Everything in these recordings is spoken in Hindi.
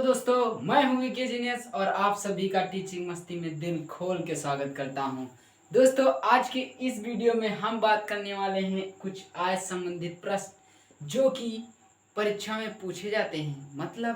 दोस्तों, मैं हूं विकी जीनियस और आप सभी का टीचिंग मस्ती में दिल खोल के स्वागत करता हूं। दोस्तों, आज के इस वीडियो में हम बात करने वाले हैं कुछ आयत संबंधित प्रश्न जो कि परीक्षा में पूछे जाते हैं। मतलब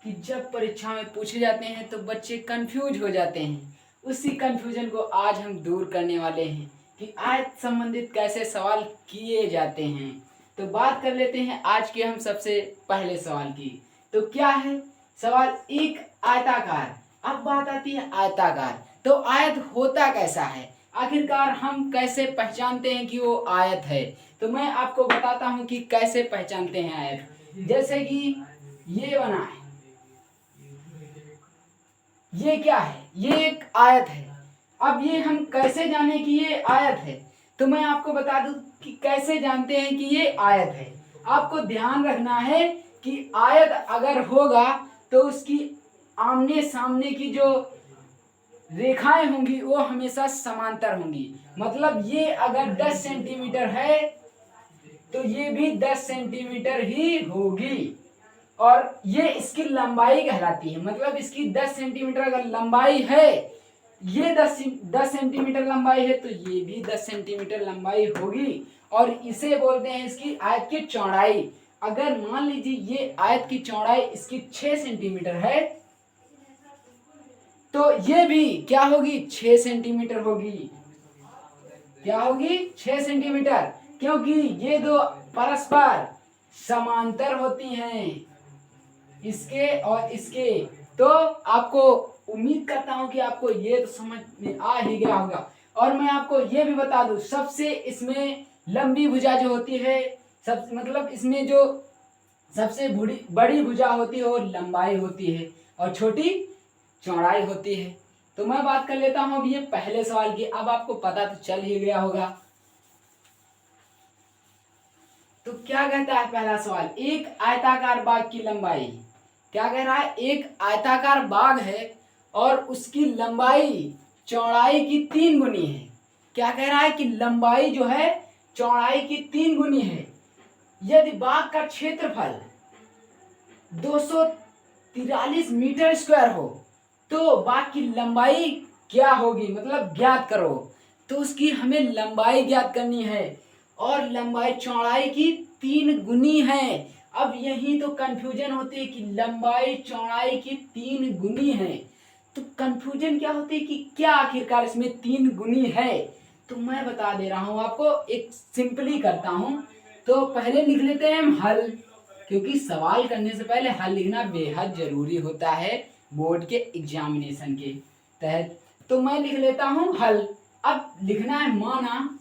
कि जब परीक्षा में पूछे जाते हैं तो बच्चे कंफ्यूज हो जाते हैं। उसी कंफ्यूजन को आज हम दूर करने वाले हैं कि आयत संबंधित कैसे सवाल किए जाते हैं। तो बात कर लेते हैं आज के हम सबसे पहले सवाल की। तो क्या है सवाल? एक आयताकार। अब बात आती है आयताकार, तो आयत होता कैसा है, आखिरकार हम कैसे पहचानते हैं कि वो आयत है। तो मैं आपको बताता हूं कि कैसे पहचानते हैं आयत। जैसे कि ये बना है, ये क्या है? ये एक आयत है। अब ये हम कैसे जाने कि ये आयत है? तो मैं आपको बता दूं कि कैसे जानते हैं कि ये आयत है। आपको ध्यान रखना है कि आयत अगर होगा तो उसकी आमने सामने की जो रेखाएं होंगी वो हमेशा समांतर होंगी। मतलब ये अगर 10 सेंटीमीटर है तो ये भी 10 सेंटीमीटर ही होगी, और ये इसकी लंबाई कहलाती है। मतलब इसकी 10 सेंटीमीटर अगर लंबाई है, ये 10 सेंटीमीटर लंबाई है तो ये भी 10 सेंटीमीटर लंबाई होगी, और इसे बोलते हैं इसकी आयत की चौड़ाई। अगर मान लीजिए ये आयत की चौड़ाई इसकी 6 सेंटीमीटर है तो ये भी क्या होगी? 6 सेंटीमीटर होगी। क्या होगी? 6 सेंटीमीटर, क्योंकि ये दो परस्पर समांतर होती हैं, इसके और इसके। तो आपको उम्मीद करता हूं कि आपको ये तो समझ में आ ही गया होगा। और मैं आपको ये भी बता दूं, सबसे इसमें लंबी भुजा जो होती है, सब मतलब इसमें जो सबसे बड़ी भुजा होती है वो लंबाई होती है और छोटी चौड़ाई होती है। तो मैं बात कर लेता हूं अब ये पहले सवाल की। अब आपको पता तो चल ही गया होगा। तो क्या कहता है पहला सवाल? एक आयताकार बाग की लंबाई। क्या कह रहा है? एक आयताकार बाग है और उसकी लंबाई चौड़ाई की 3 गुनी है। क्या कह रहा है? कि लंबाई जो है चौड़ाई की 3 गुनी है। यदि बाग का क्षेत्रफल 243 मीटर स्क्वायर हो तो बाग की लंबाई क्या होगी? मतलब ज्ञात करो। तो उसकी हमें लंबाई ज्ञात करनी है, और लंबाई चौड़ाई की 3 गुनी है। अब यही तो कंफ्यूजन होती है कि लंबाई चौड़ाई की 3 गुनी है। तो कंफ्यूजन क्या होती है कि क्या आखिरकार इसमें 3 गुनी है? तो मैं बता दे रहा हूं आपको, एक सिंपली करता हूं। तो पहले लिख लेते हैं हम हल, क्योंकि सवाल करने से पहले हल लिखना बेहद जरूरी होता है बोर्ड के एग्जामिनेशन के तहत। तो मैं लिख लेता हूं हल। अब लिखना है माना।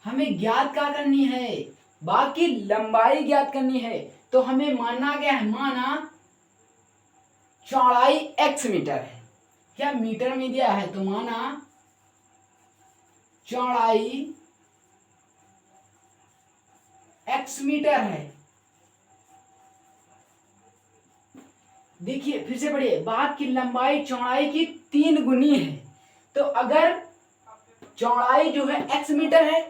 हमें ज्ञात क्या करनी है? बाग की लंबाई ज्ञात करनी है। तो हमें मानना क्या है? माना चौड़ाई x मीटर है, या मीटर में दिया है तो माना चौड़ाई x मीटर है। देखिए फिर से पढ़िए, बाग की लंबाई चौड़ाई की 3 गुनी है। तो अगर चौड़ाई जो है x मीटर है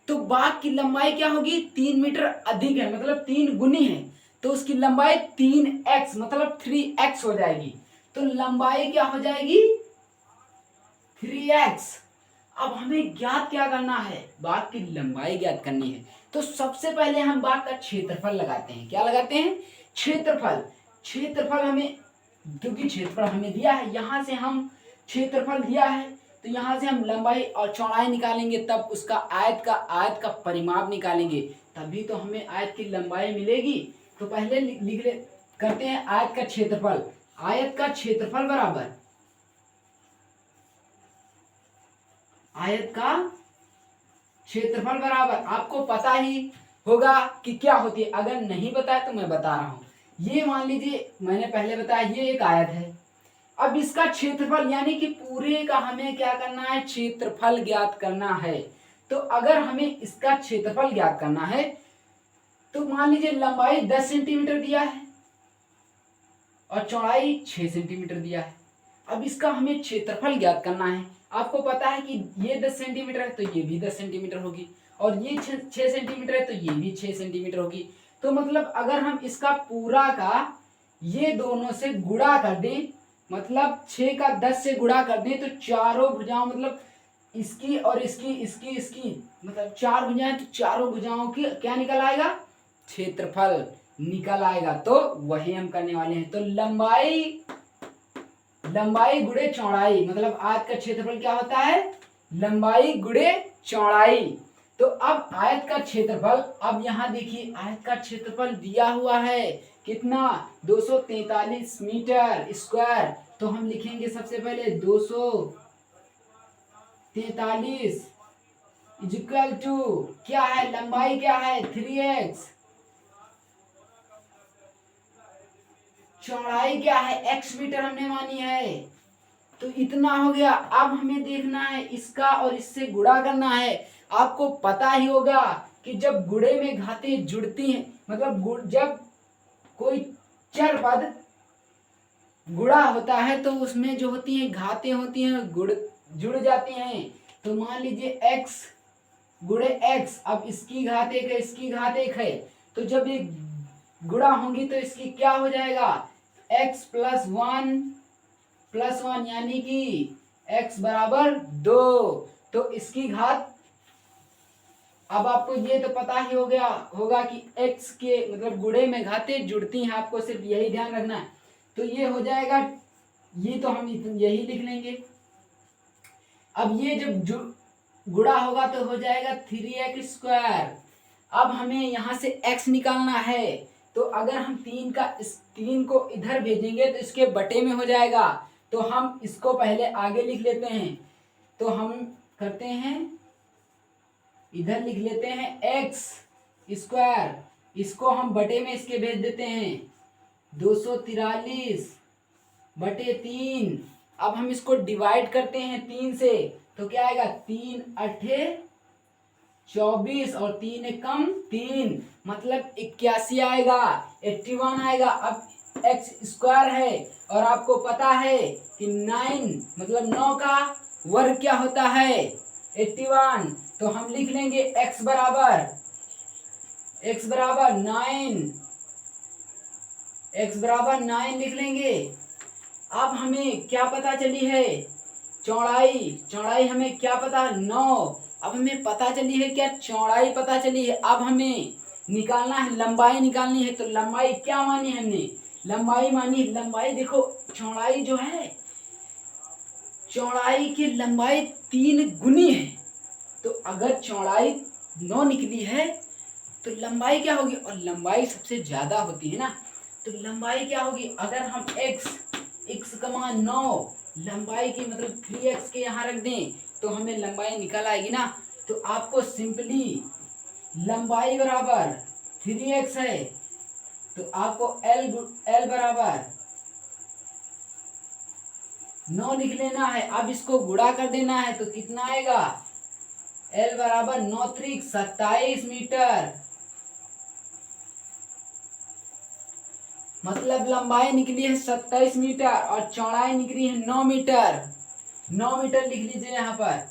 तो बाग की लंबाई क्या होगी? 3 मीटर अधिक है, मतलब 3 गुनी है। तो उसकी लंबाई 3x मतलब 3x हो जाएगी। तो लंबाई क्या हो जाएगी? 3x। अब हमें ज्ञात क्या करना है? बाग की लंबाई ज्ञात करनी है। तो सबसे पहले हम बाग का क्षेत्रफल लगाते हैं। क्या लगाते हैं? क्षेत्रफल। क्षेत्रफल हमें, क्योंकि क्षेत्रफल हमें दिया है, यहां से हम क्षेत्रफल दिया है तो यहां से हम लंबाई और चौड़ाई निकालेंगे, तब उसका आयत का परिमाप निकालेंगे, तभी तो हमें आयत की लंबाई मिलेगी। तो पहले लिख ले करते हैं आयत का क्षेत्रफल। आयत का क्षेत्रफल बराबर आपको पता ही होगा कि क्या होती है। अगर नहीं पता है तो मैं बता रहा हूं। ये मान लीजिए मैंने पहले बताया, ये एक आयत है। अब इसका क्षेत्रफल यानी कि पूरे का हमें क्या करना है? क्षेत्रफल ज्ञात करना है। तो अगर हमें इसका क्षेत्रफल ज्ञात करना है तो मान लीजिए लंबाई 10 सेंटीमीटर दिया है और चौड़ाई 6 सेंटीमीटर दिया है। अब इसका हमें क्षेत्रफल ज्ञात करना है। आपको पता है कि ये 10 सेंटीमीटर है तो ये भी 10 सेंटीमीटर होगी, और ये 6 सेंटीमीटर है तो ये भी 6 सेंटीमीटर होगी। तो मतलब अगर हम इसका पूरा का ये दोनों से गुणा कर दें, मतलब 6 का 10 से गुणा कर दें तो चारों भुजाओं, मतलब इसकी और इसकी मतलब 4 भुजाएं, तो चारों भुजाओं की क्या निकल आएगा, क्षेत्रफल निकल आएगा। तो वही हम करने वाले हैं। तो लंबाई गुणे चौड़ाई, मतलब आयत का क्षेत्रफल क्या होता है, लंबाई गुणे चौड़ाई। तो अब आयत का क्षेत्रफल, अब यहाँ देखिए आयत का क्षेत्रफल दिया हुआ है कितना, 243 मीटर स्क्वायर। तो हम लिखेंगे सबसे पहले 243 इक्वल टू क्या है, लंबाई क्या है 3x, चौड़ाई क्या है x मीटर हमने मानी है। तो इतना हो गया। अब हमें देखना है इसका और इससे गुणा करना है। आपको पता ही होगा कि जब गुणे में घातें जुड़ती हैं, मतलब जब कोई चर पद गुणा होता है तो उसमें जो होती हैं घातें होती हैं जुड़ जाती हैं। तो मान लीजिए x गुणे x, अब इसकी घात 1 है, इसकी घात 1 है, तो जब ये गुणा होंगी तो इसकी क्या हो जाएगा, x प्लस वन यानी कि x बराबर 2। तो इसकी घात, अब आपको ये तो पता ही हो गया होगा कि x के मतलब गुणे में घातें जुड़ती हैं, आपको सिर्फ यही ध्यान रखना है। तो ये हो जाएगा, ये तो हम यही लिख लेंगे। अब ये जब गुणा होगा तो हो जाएगा 3x स्क्वायर। अब हमें यहाँ से x निकालना है, तो अगर हम 3 को इधर भेजेंगे तो इसके बटे में हो जाएगा। तो हम इसको पहले आगे लिख लेते हैं। तो हम करते हैं, इधर लिख लेते हैं x स्क्वायर, इसको हम बटे में इसके भेज देते हैं 243 बटे 3। अब हम इसको डिवाइड करते हैं 3 से, तो क्या आएगा, 3 अठे 24 और 3 एकम 3, मतलब 81 आएगा, 81 आएगा। अब x स्क्वायर है और आपको पता है कि 9 मतलब 9 का वर्ग क्या होता है 81। तो हम लिख लेंगे x बराबर 9 लिख लेंगे। अब हमें क्या पता चली है, चौड़ाई हमें क्या पता 9। अब हमें पता चली है क्या, चौड़ाई पता चली है। अब हमें निकालना है, लंबाई निकालनी है। तो लंबाई क्या मानी हमने, लंबाई देखो, चौड़ाई जो है, चौड़ाई की लंबाई 3 गुनी है। तो अगर चौड़ाई 9 निकली है तो लंबाई क्या होगी, और लंबाई सबसे ज्यादा होती है ना, तो लंबाई क्या होगी, अगर हम x 9 लंबाई की मतलब 3x के यहाँ रख दें तो हमें लंबाई निकल आएगी ना। तो आपको सिंपली लंबाई बराबर 3x है, तो आपको l बराबर 9 लिख लेना है। अब इसको गुणा कर देना है, तो कितना आएगा, l बराबर 9 त्रिक 27 मीटर, मतलब लंबाई निकली है 27 मीटर और चौड़ाई निकली है 9 मीटर। 9 मीटर लिख लीजिए यहाँ पर।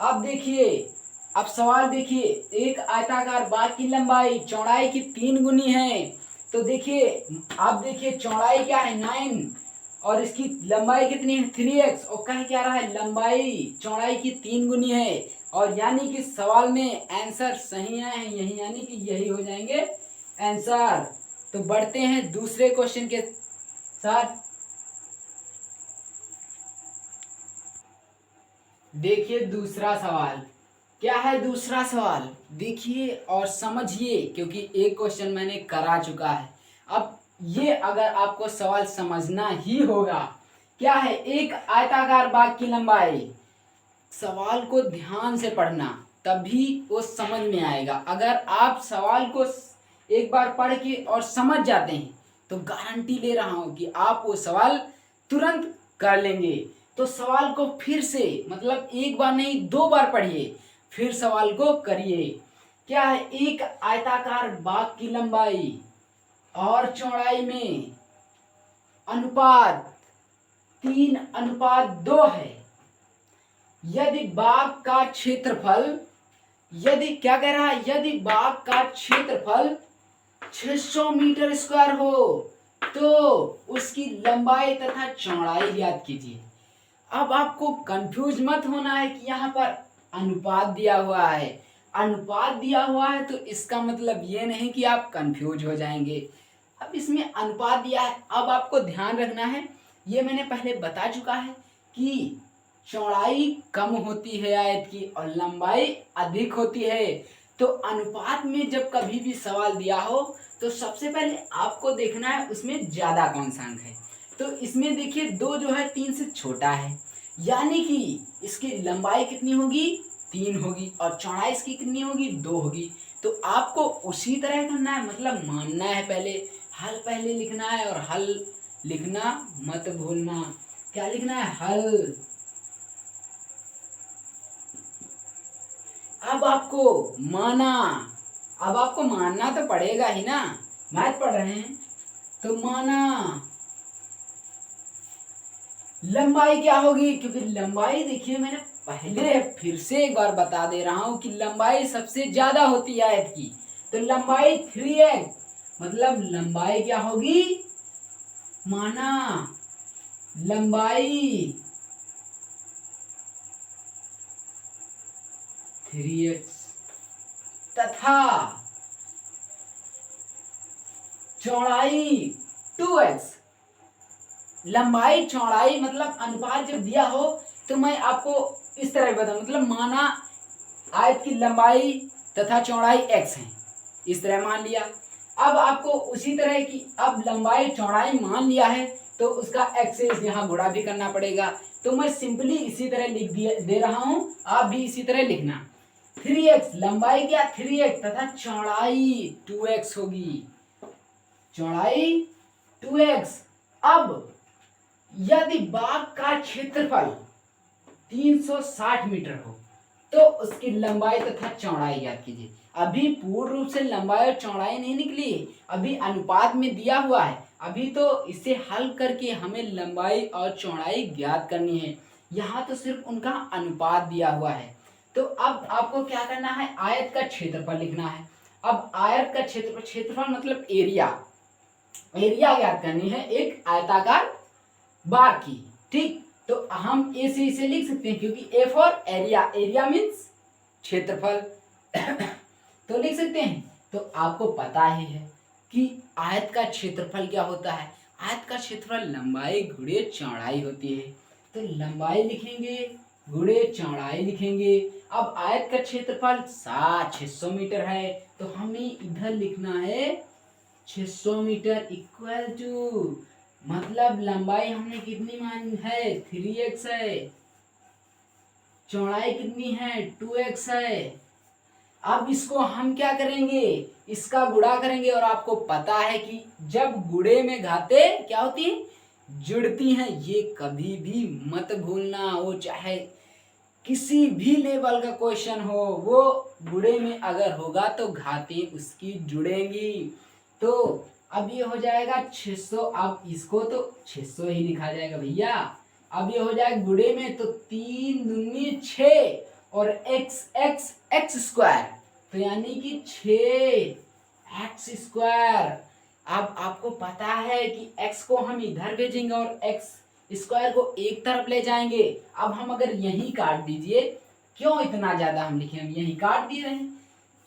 अब देखिए, अब सवाल देखिए, एक आयताकार बाग की लंबाई चौड़ाई की 3 गुनी है। तो देखिए, आप देखिए चौड़ाई क्या है 9 और इसकी लंबाई कितनी है 3x, और कह क्या रहा है, लंबाई चौड़ाई की 3 गुनी है। और यानी कि सवाल में आंसर सही आए हैं यही, यानी कि यही हो जाएंगे आंसर। तो बढ़ते हैं दूसरे क्वेश्चन के साथ। देखिए दूसरा सवाल क्या है, दूसरा सवाल देखिए और समझिए, क्योंकि एक क्वेश्चन मैंने करा चुका है। अब ये अगर आपको सवाल समझना ही होगा, क्या है, एक आयताकार बाग की लंबाई, सवाल को ध्यान से पढ़ना तभी वो समझ में आएगा। अगर आप सवाल को एक बार पढ़ के और समझ जाते हैं तो गारंटी ले रहा हूं कि आप वो सवाल तुरंत कर लेंगे। तो सवाल को फिर से, मतलब एक बार नहीं 2 बार पढ़िए, फिर सवाल को करिए। क्या है, एक आयताकार बाग की लंबाई और चौड़ाई में अनुपात 3:2 है। यदि बाग का क्षेत्रफल, यदि क्या कह रहा है, यदि बाग का क्षेत्रफल 600 मीटर स्क्वायर हो तो उसकी लंबाई तथा चौड़ाई ज्ञात कीजिए। अब आपको कंफ्यूज मत होना है कि यहाँ पर अनुपात दिया हुआ है। अनुपात दिया हुआ है तो इसका मतलब ये नहीं कि आप कंफ्यूज हो जाएंगे। अब इसमें अनुपात दिया है, अब आपको ध्यान रखना है, ये मैंने पहले बता चुका है कि चौड़ाई कम होती है आयत की और लंबाई अधिक होती है। तो अनुपात में जब कभी भी सवाल दिया हो तो सबसे पहले आपको देखना है उसमें ज्यादा कौन सा अंक है। तो इसमें देखिए 2 जो है 3 से छोटा है, यानी कि इसकी लंबाई कितनी होगी, 3 होगी और चौड़ाई इसकी कितनी होगी, 2 होगी। तो आपको उसी तरह करना है, मतलब मानना है, पहले हल पहले लिखना है और हल लिखना मत भूलना। क्या लिखना है, हल। अब आपको मानना तो पड़ेगा ही ना, मैथ पढ़ रहे हैं तो माना लंबाई क्या होगी, क्योंकि लंबाई देखिए मैंने पहले फिर से एक बार बता दे रहा हूं कि लंबाई सबसे ज्यादा होती है आयत की। तो लंबाई 3x, मतलब लंबाई क्या होगी, माना लंबाई 3x तथा चौड़ाई 2x। लंबाई चौड़ाई मतलब अनुपात जब दिया हो तो मैं आपको इस तरह बताऊं, मतलब माना आयत की लंबाई तथा चौड़ाई x है, इस तरह मान लिया। अब आपको उसी तरह की, अब लंबाई चौड़ाई मान लिया है तो उसका x से यहाँ गुणा भी करना पड़ेगा। तो मैं सिंपली इसी तरह लिख दे रहा हूं, आप भी इसी तरह लिखना। 3x लंबाई क्या, 3x तथा चौड़ाई 2x होगी, चौड़ाई 2x। अब यदि बाग का क्षेत्रफल 360 मीटर हो तो उसकी लंबाई तथा चौड़ाई याद कीजिए। अभी पूर्ण रूप से लंबाई और चौड़ाई नहीं निकली, अभी अनुपात में दिया हुआ है। अभी तो इसे हल करके हमें लंबाई और चौड़ाई ज्ञात करनी है, यहाँ तो सिर्फ उनका अनुपात दिया हुआ है। तो अब आपको क्या करना है, आयत का क्षेत्रफल लिखना है। अब आयत का क्षेत्रफल मतलब एरिया ज्ञात करनी है एक आयताकार बाग की, ठीक। तो हम ए से इसे लिख सकते हैं क्योंकि ए फॉर एरिया मीन्स क्षेत्रफल तो लिख सकते हैं। तो आपको पता ही है कि आयत का क्षेत्रफल क्या होता है, आयत का क्षेत्रफल लंबाई गुणे चौड़ाई होती है। तो लंबाई लिखेंगे गुणे चौड़ाई लिखेंगे। अब आयत का क्षेत्रफल 600 मीटर है तो हमें इधर लिखना है 600 मीटर इक्वल टू, मतलब लंबाई हमने कितनी मानी है, 3x है, चौड़ाई कितनी है, 2x है। अब इसको हम क्या करेंगे, इसका गुणा करेंगे और आपको पता है कि जब गुणे में घातें क्या होती हैं, जुड़ती हैं। ये कभी भी मत भूलना, वो चाहे किसी भी लेवल का क्वेश्चन हो, वो गुणे में अगर होगा तो घातें उसकी जुड़ेंगी। तो अब ये हो जाएगा 600, अब इसको तो 600 ही लिखा जाएगा भैया। अब ये हो जाएगा गुणे में तो 3 दूनी 6 और x स्क्वायर, तो यानी कि 6x स्क्वायर। अब आपको पता है कि x को हम इधर भेजेंगे और x स्क्वायर को एक तरफ ले जाएंगे। अब हम अगर यहीं काट दीजिए, क्यों इतना ज्यादा हम लिखे, हम यहीं काट दिए रहे,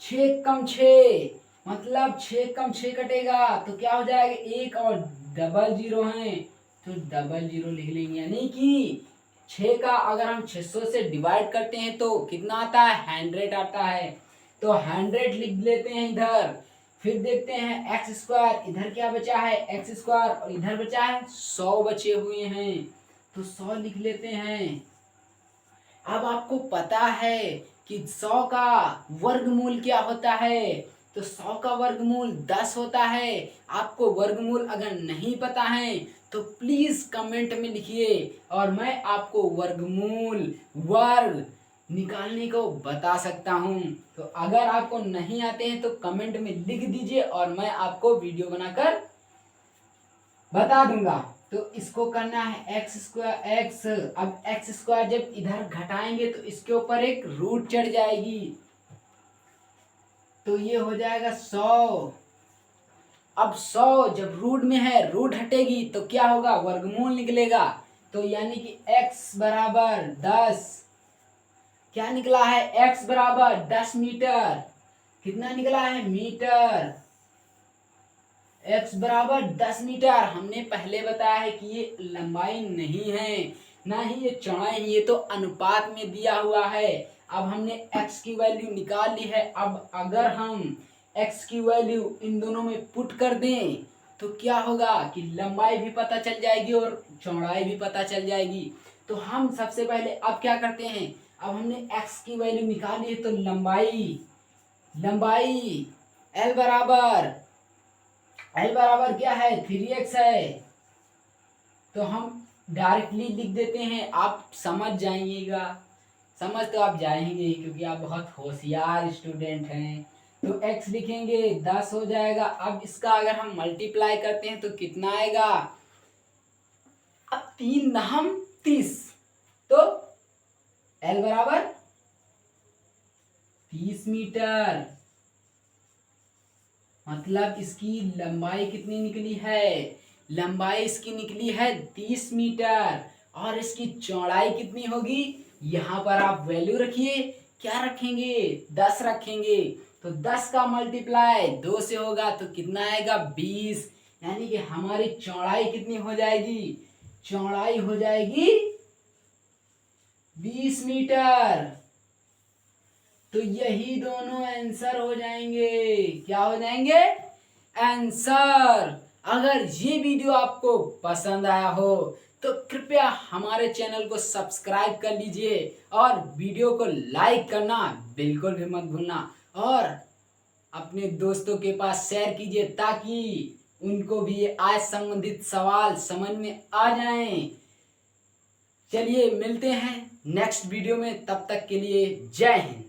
6 कम 6 मतलब 6 कम 6 कटेगा तो क्या हो जाएगा, 1 और डबल जीरो है तो डबल जीरो लिख लेंगे। यानी कि 6 का अगर हम 600 से डिवाइड करते हैं तो कितना आता है, 100 आता है। तो 100 लिख लेते हैं इधर। फिर देखते हैं एक्स स्क्वायर, इधर क्या बचा है, एक्स स्क्वायर, और इधर बचा है 100 बचे हुए हैं तो 100 लिख लेते हैं। अब आपको पता है कि 100 का वर्गमूल क्या होता है, तो 100 का वर्गमूल 10 होता है। आपको वर्गमूल अगर नहीं पता है तो प्लीज कमेंट में लिखिए और मैं आपको वर्गमूल वर्ग निकालने को बता सकता हूं। तो अगर आपको नहीं आते हैं तो कमेंट में लिख दीजिए और मैं आपको वीडियो बनाकर बता दूंगा। तो इसको करना है एक्स स्क्वायर एक्स। अब एक्स स्क्वायर जब इधर घटाएंगे तो इसके ऊपर एक रूट चढ़ जाएगी तो ये हो जाएगा 100 अब 100 जब रूट में है, रूट हटेगी तो क्या होगा, वर्गमूल निकलेगा। तो यानी कि x बराबर 10, क्या निकला है, x बराबर 10 मीटर। कितना निकला है, मीटर। x बराबर 10 मीटर। हमने पहले बताया है कि ये लंबाई नहीं है, ना ही ये चौड़ाई, ये तो अनुपात में दिया हुआ है। अब हमने x की वैल्यू निकाल ली है। अब अगर हम x की वैल्यू इन दोनों में पुट कर दें तो क्या होगा कि लंबाई भी पता चल जाएगी और चौड़ाई भी पता चल जाएगी। तो हम सबसे पहले अब क्या करते हैं, अब हमने x की वैल्यू निकाली है तो लंबाई L बराबर क्या है, 3x है। तो हम डायरेक्टली लिख देते हैं, आप समझ जाइएगा, समझ तो आप जाएंगे क्योंकि आप बहुत होशियार स्टूडेंट हैं। तो x लिखेंगे, 10 हो जाएगा। अब इसका अगर हम मल्टीप्लाई करते हैं तो कितना आएगा, अब 3 9 30, तो L बराबर 30 मीटर। मतलब इसकी लंबाई कितनी निकली है, लंबाई इसकी निकली है 30 मीटर। और इसकी चौड़ाई कितनी होगी, यहाँ पर आप वैल्यू रखिए, क्या रखेंगे, 10 रखेंगे। तो 10 का मल्टीप्लाई 2 से होगा तो कितना आएगा, 20। यानी कि हमारी चौड़ाई कितनी हो जाएगी, चौड़ाई हो जाएगी 20 मीटर। तो यही दोनों आंसर हो जाएंगे, क्या हो जाएंगे, आंसर। अगर ये वीडियो आपको पसंद आया हो तो कृपया हमारे चैनल को सब्सक्राइब कर लीजिए और वीडियो को लाइक करना बिल्कुल भी मत भूलना, और अपने दोस्तों के पास शेयर कीजिए ताकि उनको भी ये आज संबंधित सवाल समझ में आ जाएं। चलिए मिलते हैं नेक्स्ट वीडियो में, तब तक के लिए जय हिंद।